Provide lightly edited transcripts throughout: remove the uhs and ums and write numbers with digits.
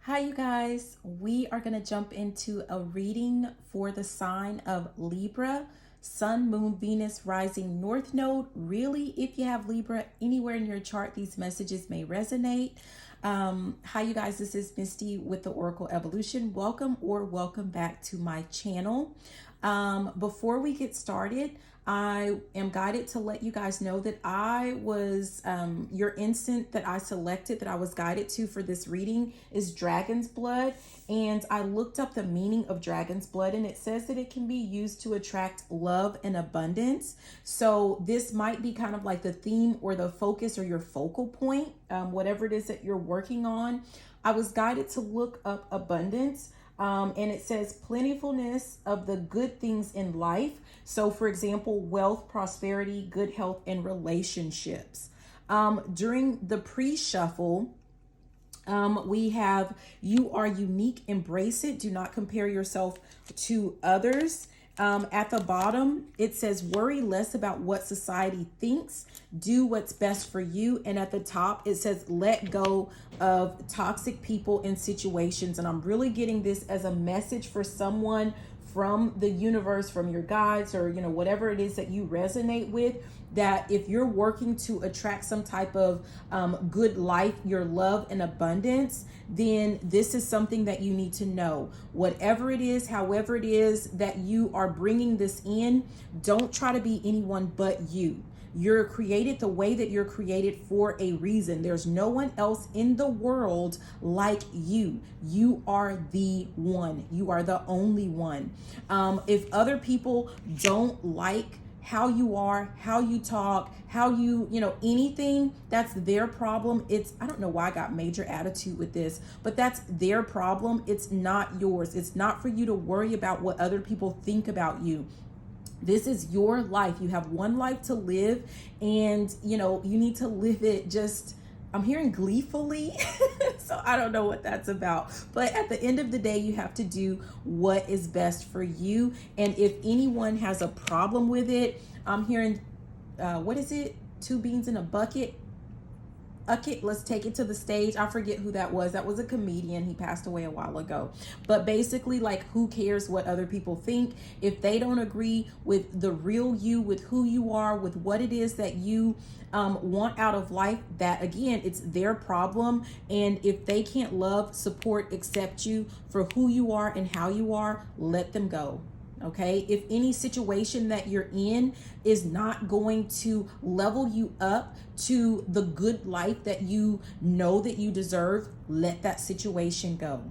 Hi, you guys. We are going to jump into a reading for the sign of Libra, Sun, Moon, Venus, Rising, North Node. Really, if you have Libra anywhere in your chart, these messages may resonate. Hi, you guys. This is Misty with the Oracle Evolution. Welcome back to my channel. Before we get started, I am guided to let you guys know that I was, your instant that I selected, that I was guided to for this reading is dragon's blood. And I looked up the meaning of dragon's blood, and it says that it can be used to attract love and abundance. So this might be kind of like the theme or the focus or your focal point, whatever it is that you're working on. I was guided to look up abundance. And it says plentifulness of the good things in life. So, for example, wealth, prosperity, good health, and relationships. During the pre-shuffle, we have you are unique, embrace it, do not compare yourself to others. At the bottom, it says worry less about what society thinks, do what's best for you. And at the top, it says let go of toxic people and situations. And I'm really getting this as a message for someone from the universe, from your guides, or whatever it is that you resonate with, that if you're working to attract some type of good life, your love and abundance, then this is something that you need to know. Whatever it is, however it is that you are bringing this in, don't try to be anyone but you. You're created the way that you're created for a reason. There's no one else in the world like you. You are the one. You are the only one. If other people don't like how you are, how you talk, how you anything, that's their problem. I don't know why I got major attitude with this, but that's their problem. It's not yours. It's not for you to worry about what other people think about you. This is your life. You have one life to live, and you need to live it just, I'm hearing gleefully. So I don't know what that's about. But at the end of the day, you have to do what is best for you. And if anyone has a problem with it, I'm hearing, what is it? Two beans in a bucket. Okay, let's take it to the stage. I forget who that was. That was a comedian. He passed away a while ago. But basically, like, who cares what other people think? If they don't agree with the real you, with who you are, with what it is that you want out of life, that again, it's their problem. And if they can't love, support, accept you for who you are and how you are, let them go. Okay, if any situation that you're in is not going to level you up to the good life that you know that you deserve, let that situation go.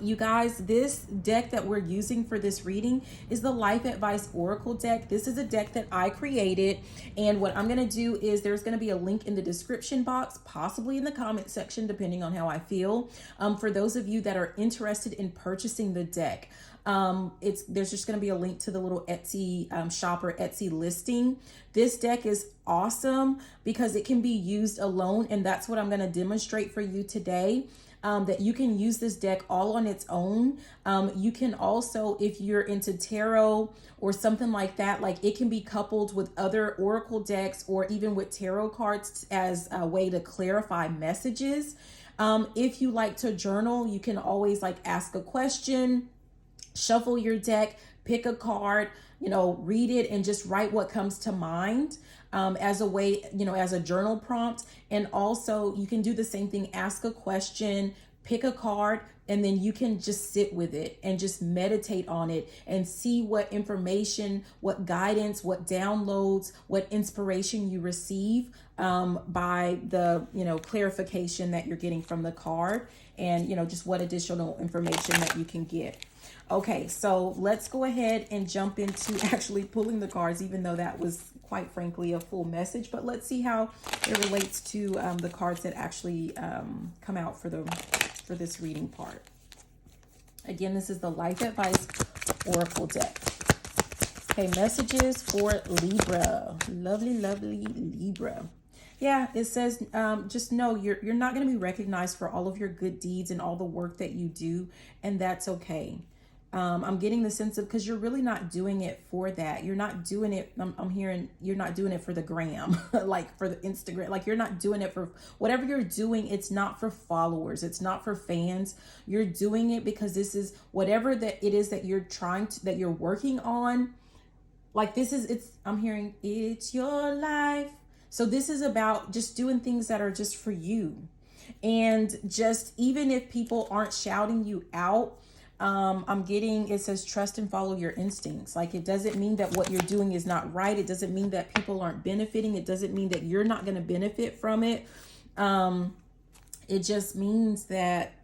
You guys, this deck that we're using for this reading is the Life Advice Oracle deck. This is a deck that I created, and what I'm going to do is there's going to be a link in the description box, possibly in the comment section, depending on how I feel, for those of you that are interested in purchasing the deck. There's just going to be a link to the little Etsy shop or Etsy listing. This deck is awesome because it can be used alone, and that's what I'm going to demonstrate for you today. That you can use this deck all on its own. You can also, if you're into tarot or something like that, like it can be coupled with other oracle decks or even with tarot cards as a way to clarify messages. If you like to journal, you can always like ask a question, shuffle your deck, pick a card, read it and just write what comes to mind. As a way, as a journal prompt. And also you can do the same thing, ask a question, pick a card, and then you can just sit with it and just meditate on it and see what information, what guidance, what downloads, what inspiration you receive by the, clarification that you're getting from the card, and, just what additional information that you can get. Okay, so let's go ahead and jump into actually pulling the cards, even though that was quite frankly a full message, but let's see how it relates to the cards that actually come out for this reading part. Again, this is the Life Advice Oracle deck. Okay, messages for Libra. Lovely, lovely Libra. Yeah, it says, just know you're not going to be recognized for all of your good deeds and all the work that you do, and that's okay. I'm getting the sense of, because you're really not doing it for that. You're not doing it. I'm hearing you're not doing it for the gram, like for the Instagram. Like you're not doing it for whatever you're doing. It's not for followers. It's not for fans. You're doing it because this is whatever that it is that you're that you're working on. Like I'm hearing it's your life. So this is about just doing things that are just for you. And just even if people aren't shouting you out, I'm getting, it says trust and follow your instincts. Like it doesn't mean that what you're doing is not right. It doesn't mean that people aren't benefiting. It doesn't mean that you're not going to benefit from it. It just means that,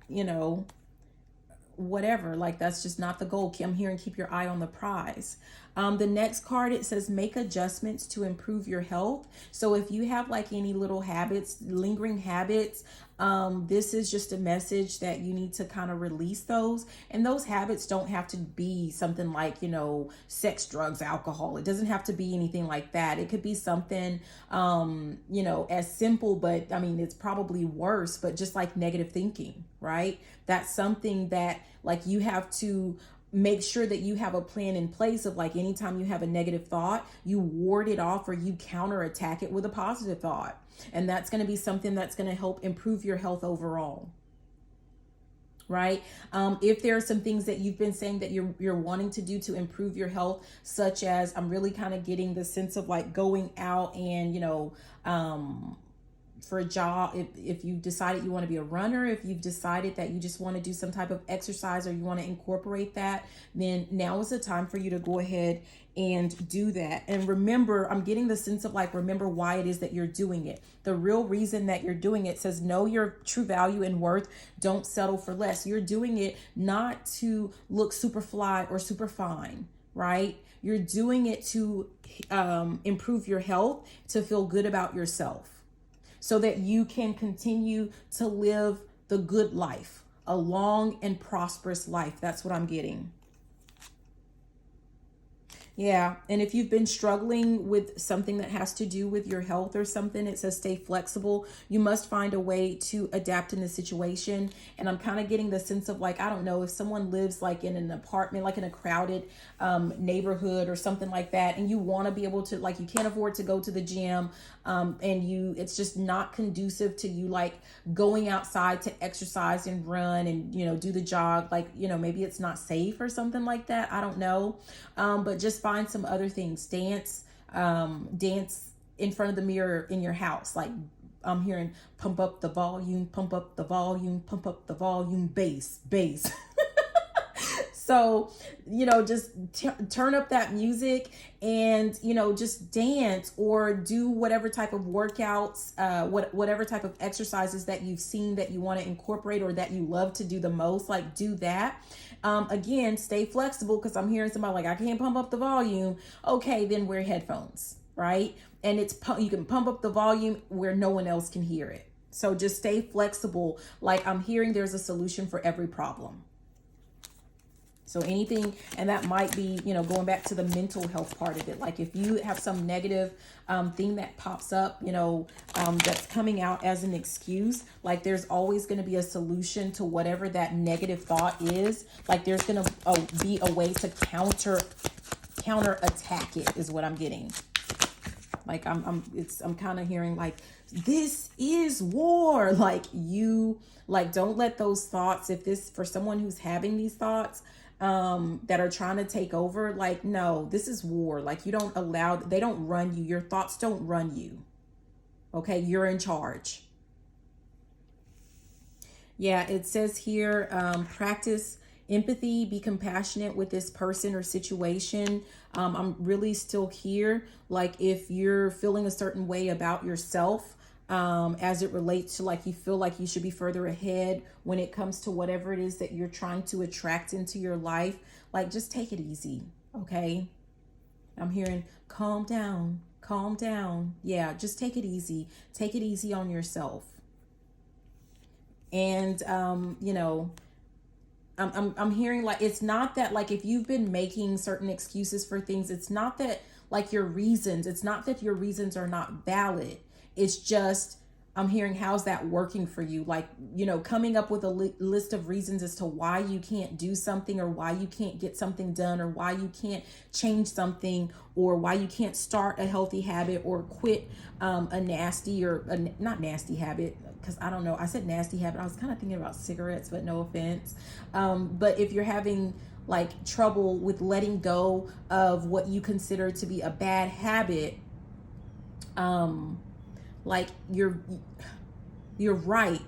whatever, like that's just not the goal. I'm hearing keep your eye on the prize. The next card, it says make adjustments to improve your health. So if you have like any little habits, lingering habits, this is just a message that you need to kind of release those. And those habits don't have to be something like, sex, drugs, alcohol. It doesn't have to be anything like that. It could be something, as simple, but I mean, it's probably worse, but just like negative thinking, right? That's something that like you have to make sure that you have a plan in place of like anytime you have a negative thought, you ward it off or you counterattack it with a positive thought. And that's going to be something that's going to help improve your health overall. Right? If there are some things that you've been saying that you're wanting to do to improve your health, such as I'm really kind of getting the sense of like going out and, for a job, if you decided you want to be a runner, if you've decided that you just want to do some type of exercise or you want to incorporate that, then now is the time for you to go ahead and do that. And remember, I'm getting the sense of like, remember why it is that you're doing it. The real reason that you're doing it says, know your true value and worth. Don't settle for less. You're doing it not to look super fly or super fine, right? You're doing it to improve your health, to feel good about yourself, so that you can continue to live the good life, a long and prosperous life. That's what I'm getting. Yeah. And if you've been struggling with something that has to do with your health or something, it says stay flexible. You must find a way to adapt in the situation. And I'm kind of getting the sense of like, I don't know, if someone lives like in an apartment, like in a crowded neighborhood or something like that, and you want to be able to, like, you can't afford to go to the gym, and it's just not conducive to you like going outside to exercise and run and, do the jog. Like, maybe it's not safe or something like that. I don't know. But just find some other things. Dance in front of the mirror in your house. Like I'm hearing pump up the volume, pump up the volume, pump up the volume, bass. So, just turn up that music and, just dance or do whatever type of workouts, whatever type of exercises that you've seen that you want to incorporate or that you love to do the most, like do that. Again, stay flexible, because I'm hearing somebody like, I can't pump up the volume. Okay, then wear headphones, right? And you can pump up the volume where no one else can hear it. So just stay flexible. Like I'm hearing there's a solution for every problem. So anything, and that might be, going back to the mental health part of it. Like if you have some negative thing that pops up, that's coming out as an excuse, like there's always going to be a solution to whatever that negative thought is. Like there's going to be a way to counter attack it, is what I'm getting. Like I'm kind of hearing like, this is war. Like don't let those thoughts, for someone who's having these thoughts, that are trying to take over, like, no, this is war. Like they don't run you. Your thoughts don't run you. Okay. You're in charge. Yeah. It says here, practice empathy, be compassionate with this person or situation. I'm really still here. Like if you're feeling a certain way about yourself, as it relates to like you feel like you should be further ahead when it comes to whatever it is that you're trying to attract into your life, like just take it easy. Okay. I'm hearing calm down. Yeah, just take it easy. Take it easy on yourself. And I'm hearing like, it's not that like if you've been making certain excuses for things, it's not that like your reasons are not valid. It's just I'm hearing, how's that working for you? Like, you know, coming up with a list of reasons as to why you can't do something, or why you can't get something done, or why you can't change something, or why you can't start a healthy habit, or quit a nasty, or not nasty habit, because I don't know, I said nasty habit, I was kind of thinking about cigarettes, but no offense. But if you're having like trouble with letting go of what you consider to be a bad habit, like you're right,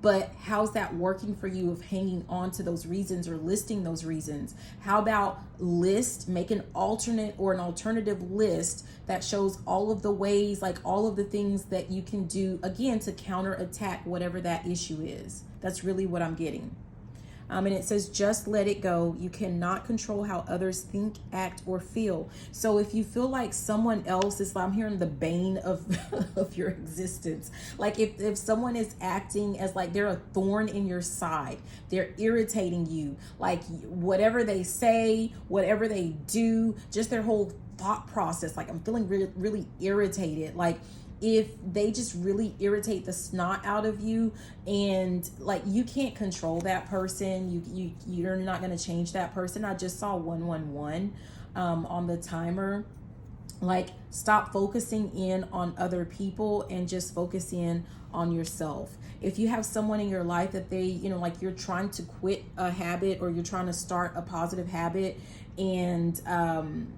but how's that working for you of hanging on to those reasons or listing those reasons? How about make an alternate or an alternative list that shows all of the ways, like all of the things that you can do, again, to counterattack whatever that issue is. That's really what I'm getting. And it says, just let it go. You cannot control how others think, act, or feel. So if you feel like someone else is, I'm hearing the bane of, of your existence. Like if someone is acting as like they're a thorn in your side, they're irritating you, like whatever they say, whatever they do, just their whole thought process, like I'm feeling really, really irritated. Like if they just really irritate the snot out of you, and like you can't control that person, you're not going to change that person. I just saw 111 on the timer. Like, stop focusing in on other people and just focus in on yourself. If you have someone in your life that they, you know, like you're trying to quit a habit, or you're trying to start a positive habit, and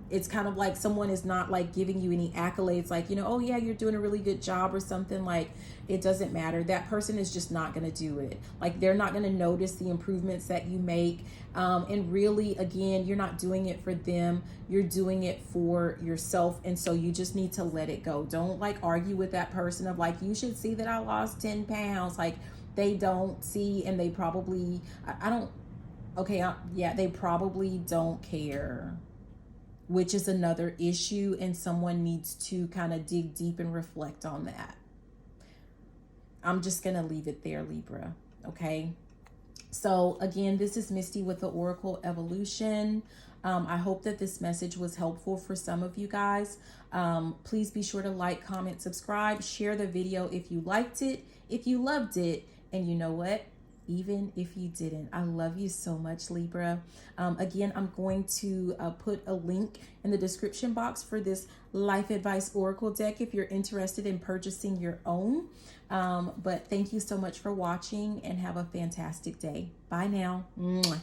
it's kind of like someone is not like giving you any accolades, like, you know, oh yeah, you're doing a really good job or something, like it doesn't matter. That person is just not going to do it. Like they're not going to notice the improvements that you make. And really, again, you're not doing it for them, you're doing it for yourself. And so you just need to let it go. Don't like argue with that person of like, you should see that I lost 10 pounds. Like they don't see, and they probably, they probably don't care, which is another issue, and someone needs to kind of dig deep and reflect on that. I'm just going to leave it there, Libra. Okay. So again, this is Misty with the Oracle Evolution. I hope that this message was helpful for some of you guys. Please be sure to like, comment, subscribe, share the video if you liked it, if you loved it, and you know what? Even if you didn't, I love you so much, Libra. Again, I'm going to put a link in the description box for this Life Advice Oracle deck if you're interested in purchasing your own. But thank you so much for watching, and have a fantastic day. Bye now. Mwah.